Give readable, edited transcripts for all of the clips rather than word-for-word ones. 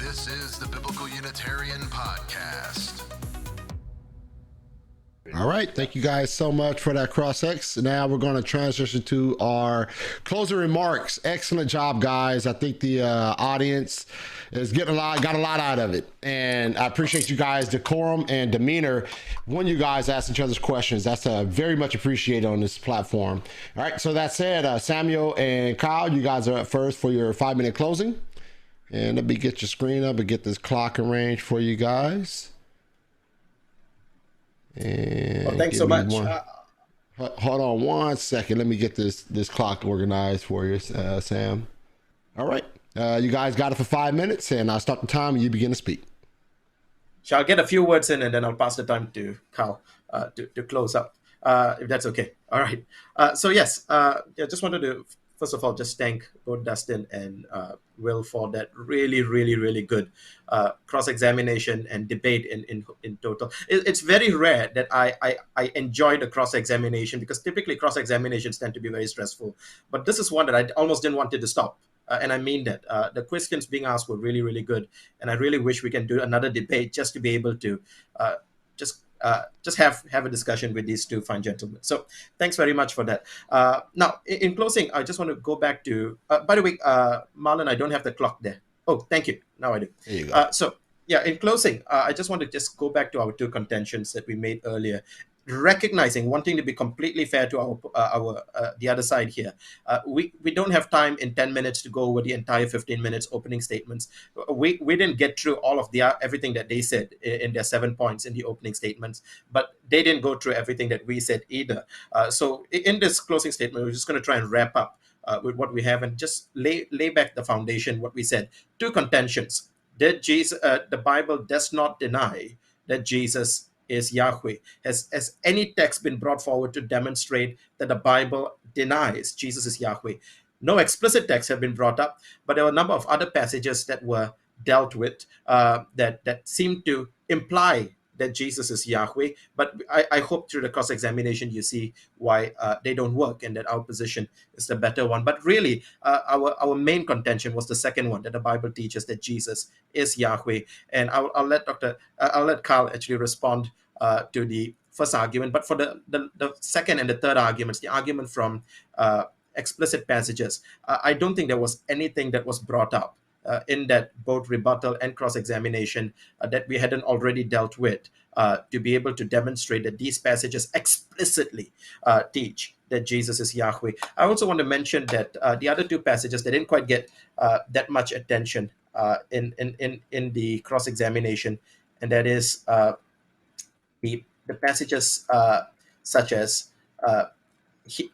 This is the Biblical Unitarian Podcast. All right. Thank you guys so much for that cross-ex. Now we're going to transition to our closing remarks. Excellent job, guys. I think the audience is got a lot out of it. And I appreciate you guys' decorum and demeanor when you guys ask each other's questions. That's very much appreciated on this platform. All right. So that said, Samuel and Kyle, you guys are up first for your 5-minute closing. And let me get your screen up and get this clock arranged for you guys. And well, thanks so much. Hold on one second. Let me get this clock organized for you, Sam. All right. You guys got it for 5 minutes, and I'll start the time, and you begin to speak. Shall I get a few words in, and then I'll pass the time to Carl to close up, if that's okay. All right. So yes, just wanted to first of all just thank both Dustin and Will for that really good cross-examination and debate in total. It's very rare that I enjoy the cross-examination, because typically cross-examinations tend to be very stressful. But this is one that I almost didn't want it to stop. And I mean that. The questions being asked were really good. And I really wish we can do another debate just to be able to just have a discussion with these two fine gentlemen. So thanks very much for that. Now, in closing, I just want to go back to, by the way, Marlon, I don't have the clock there. Oh, thank you. Now I do. There you go. So yeah, in closing, I just want to just go back to our two contentions that we made earlier. Recognizing, wanting to be completely fair to our the other side here, we don't have time in 10 minutes to go over the entire 15 minutes opening statements. We didn't get through all of everything that they said in their 7 points in the opening statements, but they didn't go through everything that we said either. So in this closing statement, we're just going to try and wrap up with what we have and just lay back the foundation. What we said: two contentions. That Jesus, the Bible does not deny that Jesus is Yahweh. Has any text been brought forward to demonstrate that the Bible denies Jesus is Yahweh? No explicit texts have been brought up, but there were a number of other passages that were dealt with that seem to imply that Jesus is Yahweh. But I hope through the cross-examination you see why they don't work, and that our position is the better one. But really, our main contention was the second one, that the Bible teaches that Jesus is Yahweh. And I'll let Carl actually respond to the first argument. But for the second and the third arguments, the argument from explicit passages, I don't think there was anything that was brought up in that both rebuttal and cross-examination that we hadn't already dealt with to be able to demonstrate that these passages explicitly teach that Jesus is Yahweh. I also want to mention that the other two passages, they didn't quite get that much attention in the cross-examination, and that is the passages such as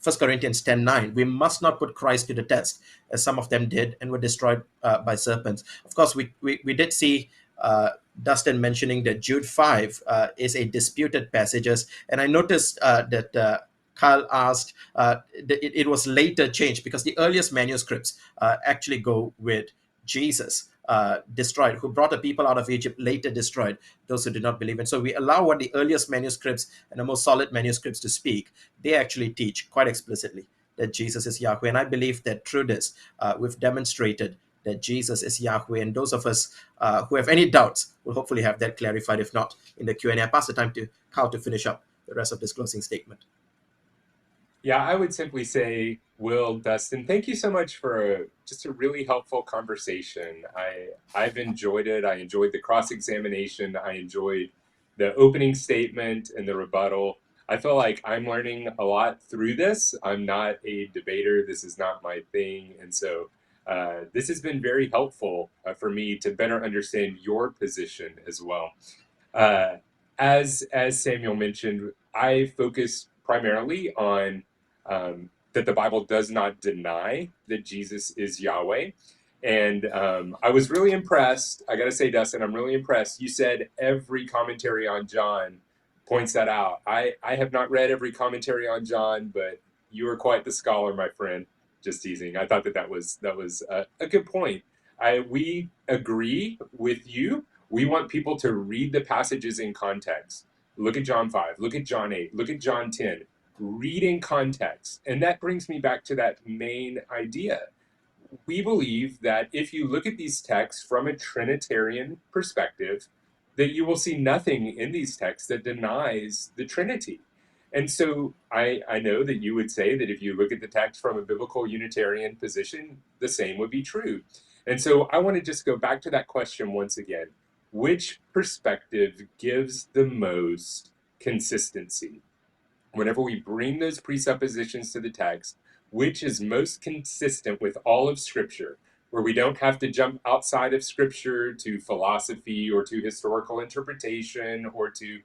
1 Corinthians 10:9, we must not put Christ to the test, as some of them did and were destroyed by serpents. Of course, we did see Dustin mentioning that Jude 5 is a disputed passages, and I noticed that Kyle asked it was later changed, because the earliest manuscripts actually go with Jesus destroyed, who brought the people out of Egypt, later destroyed those who did not believe. And so we allow what the earliest manuscripts and the most solid manuscripts to speak. They actually teach quite explicitly that Jesus is Yahweh. And I believe that through this, we've demonstrated that Jesus is Yahweh. And those of us who have any doubts will hopefully have that clarified. If not, in the Q&A. I pass the time to Carl to finish up the rest of this closing statement. Yeah, I would simply say, Will, Dustin, thank you so much for just a really helpful conversation. I've enjoyed it. I enjoyed the cross-examination. I enjoyed the opening statement and the rebuttal. I feel like I'm learning a lot through this. I'm not a debater. This is not my thing. And so this has been very helpful for me to better understand your position as well. As Samuel mentioned, I focus primarily on that the Bible does not deny that Jesus is Yahweh. And I was really impressed. I got to say, Dustin, I'm really impressed. You said every commentary on John points that out. I have not read every commentary on John, but you are quite the scholar, my friend. Just teasing. I thought that was a good point. We agree with you. We want people to read the passages in context. Look at John 5, look at John 8, look at John 10. Read in context. And that brings me back to that main idea. we believe that if you look at these texts from a Trinitarian perspective, that you will see nothing in these texts that denies the Trinity. And so I know that you would say that if you look at the text from a biblical Unitarian position, the same would be true. And so I want to just go back to that question once again. Which perspective gives the most consistency? Whenever we bring those presuppositions to the text, which is most consistent with all of Scripture, where we don't have to jump outside of Scripture to philosophy or to historical interpretation or to,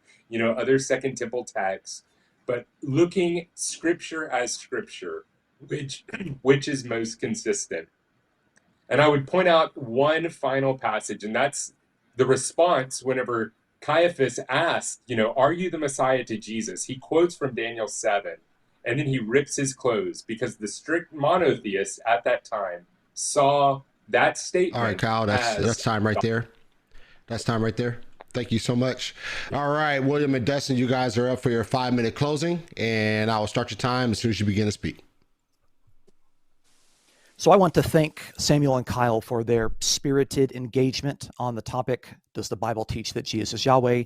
other Second Temple texts, but looking Scripture as Scripture, which is most consistent. And I would point out one final passage, and that's the response whenever Caiaphas asked, are you the Messiah to Jesus? He quotes from Daniel 7, and then he rips his clothes because the strict monotheists at that time saw that statement. All right, Kyle, that's time right there. That's time right there. Thank you so much. All right, William and Dustin, you guys are up for your 5-minute closing, and I will start your time as soon as you begin to speak. So I want to thank Samuel and Kyle for their spirited engagement on the topic, does the Bible teach that Jesus is Yahweh?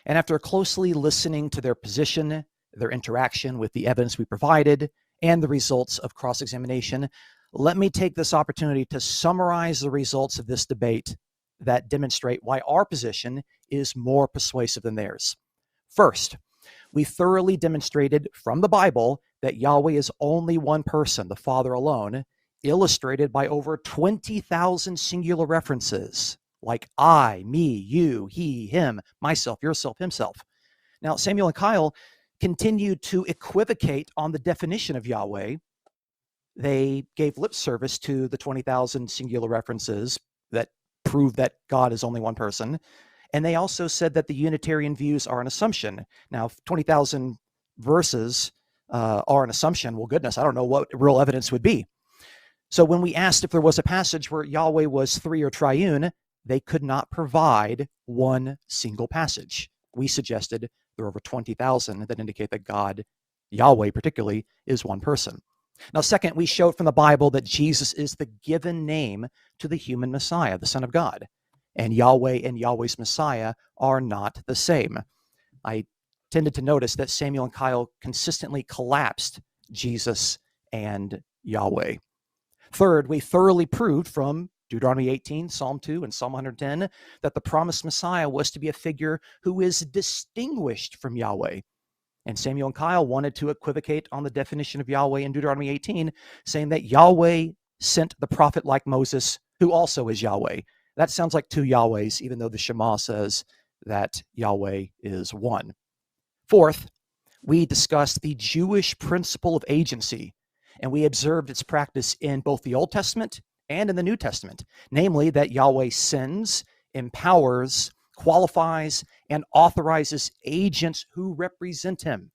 And after closely listening to their position, their interaction with the evidence we provided, and the results of cross-examination, let me take this opportunity to summarize the results of this debate that demonstrate why our position is more persuasive than theirs. First, we thoroughly demonstrated from the Bible that Yahweh is only one person, the Father alone, illustrated by over 20,000 singular references like I, me, you, he, him, myself, yourself, himself. Now, Samuel and Kyle continue to equivocate on the definition of Yahweh. They gave lip service to the 20,000 singular references that prove that God is only one person. And they also said that the Unitarian views are an assumption. Now, if 20,000 verses are an assumption, well, goodness, I don't know what real evidence would be. So when we asked if there was a passage where Yahweh was three or triune, they could not provide one single passage. We suggested there are over 20,000 that indicate that God, Yahweh particularly, is one person. Now, second, we showed from the Bible that Jesus is the given name to the human Messiah, the Son of God. And Yahweh and Yahweh's Messiah are not the same. I tended to notice that Samuel and Kyle consistently collapsed Jesus and Yahweh. Third, we thoroughly proved from Deuteronomy 18, Psalm 2, and Psalm 110 that the promised Messiah was to be a figure who is distinguished from Yahweh. And Samuel and Kyle wanted to equivocate on the definition of Yahweh in Deuteronomy 18, saying that Yahweh sent the prophet like Moses, who also is Yahweh. That sounds like two Yahwehs, even though the Shema says that Yahweh is one. Fourth, we discussed the Jewish principle of agency, and we observed its practice in both the Old Testament and in the New Testament, namely that Yahweh sends, empowers, qualifies, and authorizes agents who represent him.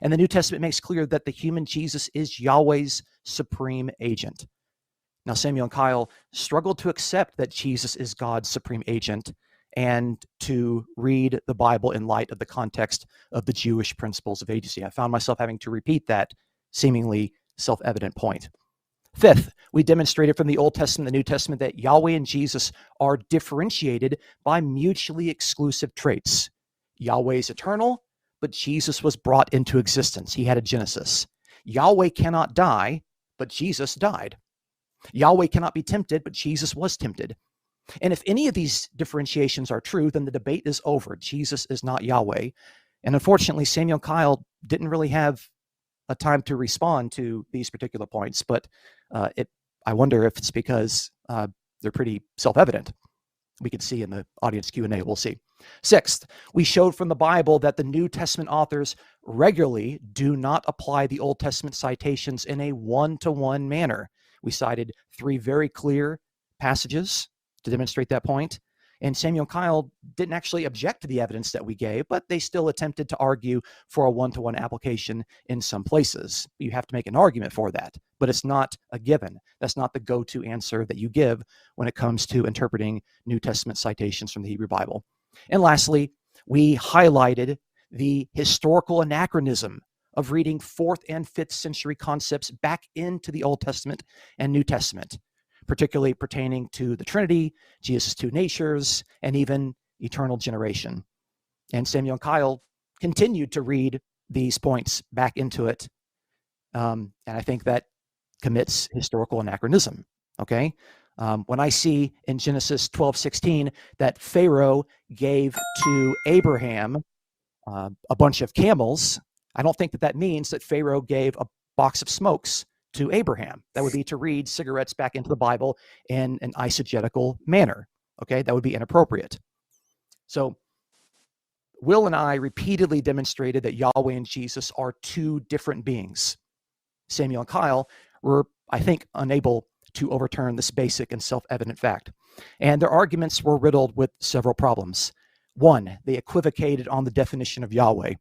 And the New Testament makes clear that the human Jesus is Yahweh's supreme agent. Now, Samuel and Kyle struggled to accept that Jesus is God's supreme agent and to read the Bible in light of the context of the Jewish principles of agency. I found myself having to repeat that seemingly self-evident point. Fifth, we demonstrated from the Old Testament and the New Testament that Yahweh and Jesus are differentiated by mutually exclusive traits. Yahweh is eternal, but Jesus was brought into existence. He had a genesis. Yahweh cannot die, but Jesus died. Yahweh cannot be tempted, but Jesus was tempted. And if any of these differentiations are true, then the debate is over. Jesus is not Yahweh. And unfortunately, Samuel and Kyle didn't really have a time to respond to these particular points, but I wonder if it's because they're pretty self-evident. We can see in the audience Q&A, we'll see. Sixth, we showed from the Bible that the New Testament authors regularly do not apply the Old Testament citations in a one-to-one manner. We cited 3 very clear passages to demonstrate that point. And Samuel and Kyle didn't actually object to the evidence that we gave, but they still attempted to argue for a one-to-one application in some places. You have to make an argument for that, but it's not a given. That's not the go-to answer that you give when it comes to interpreting New Testament citations from the Hebrew Bible. And lastly, we highlighted the historical anachronism of reading 4th and 5th century concepts back into the Old Testament and New Testament. particularly pertaining to the Trinity, Jesus' two natures, and even eternal generation. And Samuel and Kyle continued to read these points back into it. And I think that commits historical anachronism. Okay. When I see in Genesis 12:16 that Pharaoh gave to Abraham a bunch of camels, I don't think that that means that Pharaoh gave a box of smokes to Abraham. That would be to read cigarettes back into the Bible in an eisegetical manner. Okay, that would be inappropriate. So Will and I repeatedly demonstrated that Yahweh and Jesus are two different beings. Samuel and Kyle were, I think, unable to overturn this basic and self-evident fact. And their arguments were riddled with several problems. One, they equivocated on the definition of Yahweh.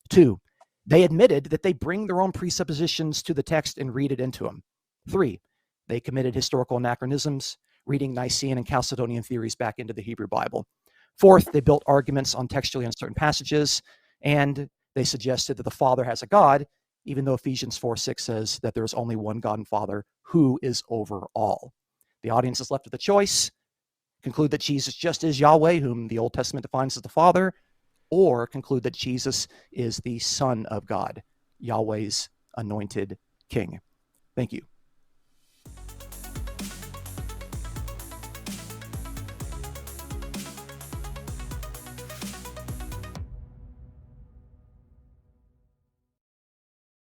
Two, they admitted that they bring their own presuppositions to the text and read it into them. Three, they committed historical anachronisms, reading Nicene and Chalcedonian theories back into the Hebrew Bible. Fourth, they built arguments on textually uncertain passages, and they suggested that the Father has a God, even though Ephesians 4:6 says that there is only one God and Father who is over all. The audience is left with a choice: conclude that Jesus just is Yahweh, whom the Old Testament defines as the Father, or conclude that Jesus is the Son of God, Yahweh's anointed king. Thank you.